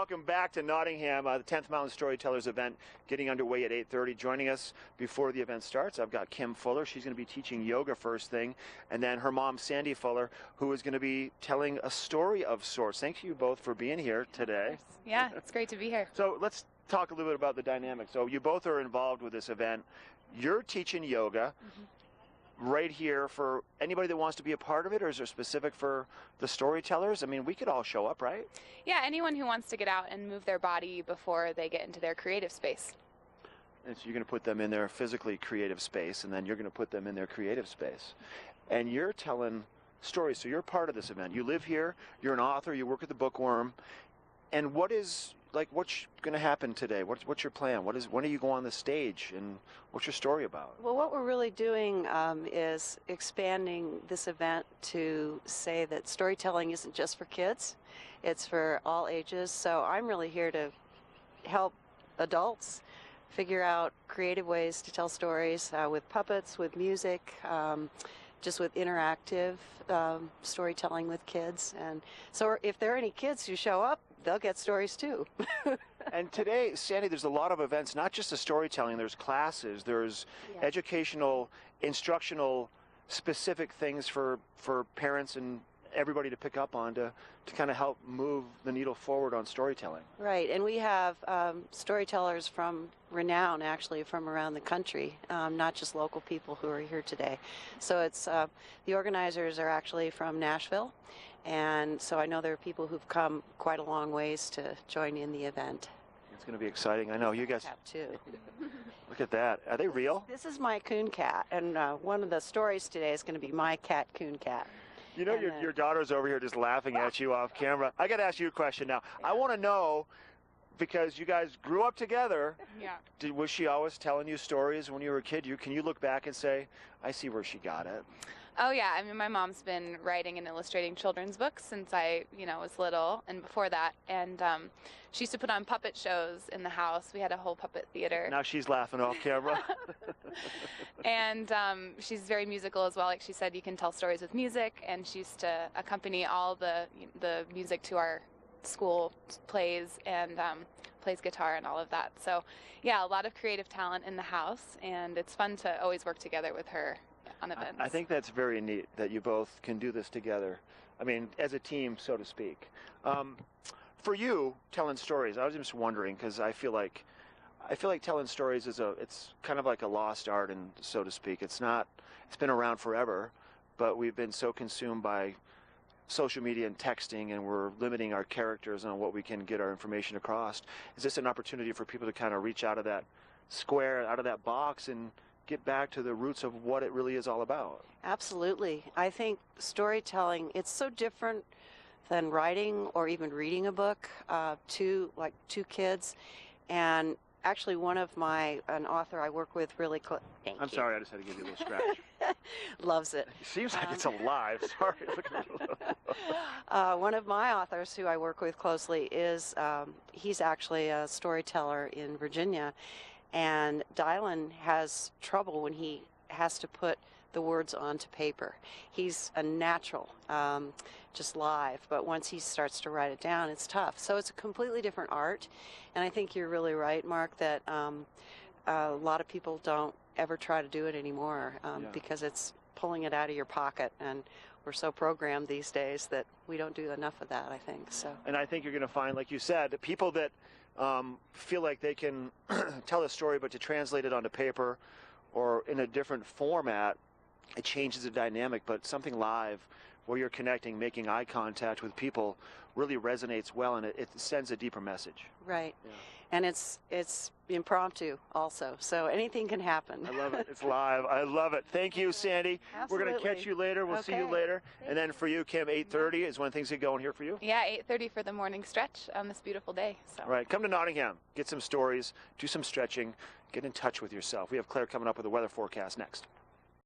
welcome back to Nottingham, the 10th Mountain Storytellers event getting underway at 8:30. Joining us before the event starts, I've got Kim Fuller. She's going to be teaching yoga first thing, and then her mom, Sandy Fuller, who is going to be telling a story of sorts. Thank you both for being here today. Yeah, it's great to be here. So let's talk a little bit about the dynamic. So you both are involved with this event. You're teaching yoga. Right here for anybody that wants to be a part of it, or is there specific for the storytellers? I mean, we could all show up, right? Yeah, anyone who wants to get out and move their body before they get into their creative space. And so you're going to put them in their physically creative space, and then you're going to put them in their creative space. And you're telling stories, so you're part of this event. You live here, you're an author, you work at the Bookworm, and what's going to happen today? What's your plan? When do you go on the stage, and what's your story about? Well, what we're really doing is expanding this event to say that storytelling isn't just for kids, it's for all ages. So I'm really here to help adults figure out creative ways to tell stories with puppets, with music, just with interactive storytelling with kids. And so if there are any kids who show up, they'll get stories too. And today, Sandy, there's a lot of events, not just the storytelling, there's classes, there's educational, instructional, specific things for parents and everybody to pick up on to kind of help move the needle forward on storytelling. Right, and we have storytellers from renown, actually, from around the country, not just local people who are here today. So it's the organizers are actually from Nashville, and so I know there are people who've come quite a long ways to join in the event. It's going to be exciting. I know you guys have too. Look at that. Are they real? This is my coon cat, and one of the stories today is going to be my cat, coon cat. You know, your daughter's over here just laughing at you off camera. I got to ask you a question now. I want to know, because you guys grew up together. Yeah. Was she always telling you stories when you were a kid? Can you look back and say, I see where she got it? Oh yeah, I mean, my mom's been writing and illustrating children's books since I, was little, and before that, and she used to put on puppet shows in the house. We had a whole puppet theater. Now she's laughing off camera. And she's very musical as well. Like she said, you can tell stories with music, and she used to accompany all the music to our school plays and plays guitar and all of that. So yeah, a lot of creative talent in the house, and it's fun to always work together with her on events. I think that's very neat that you both can do this together. I mean, as a team, so to speak. For you, telling stories, I was just wondering, because I feel like telling stories it's kind of like a lost art, and so to speak. It's been around forever, but we've been so consumed by social media and texting, and we're limiting our characters on what we can get our information across. Is this an opportunity for people to kind of reach out of that square, out of that box, and get back to the roots of what it really is all about? Absolutely. I think storytelling, it's so different than writing or even reading a book to kids. And actually an author I work with really close. I'm sorry, I just had to give you a little scratch. Loves it. It seems like it's alive. Sorry. One of my authors who I work with closely is, he's actually a storyteller in Virginia. And Dylan has trouble when he has to put the words onto paper. He's a natural, just live, but once he starts to write it down, it's tough. So it's a completely different art, and I think you're really right, Mark, that a lot of people don't ever try to do it anymore because it's pulling it out of your pocket, and we're so programmed these days that we don't do enough of that, I think. So. And I think you're going to find, like you said, that people that feel like they can tell a story, but to translate it onto paper or in a different format, it changes the dynamic. But something live where you're connecting, making eye contact with people really resonates well, and it sends a deeper message. Right. Yeah. And it's impromptu also, so anything can happen. I love it. It's live. I love it. Thank you, Sandy. Absolutely. We're going to catch you later. We'll see you later. And then for you, Kim, 8:30 is when things get going here for you? Yeah, 8:30 for the morning stretch on this beautiful day. So. All right, come to Nottingham, get some stories, do some stretching, get in touch with yourself. We have Claire coming up with a weather forecast next.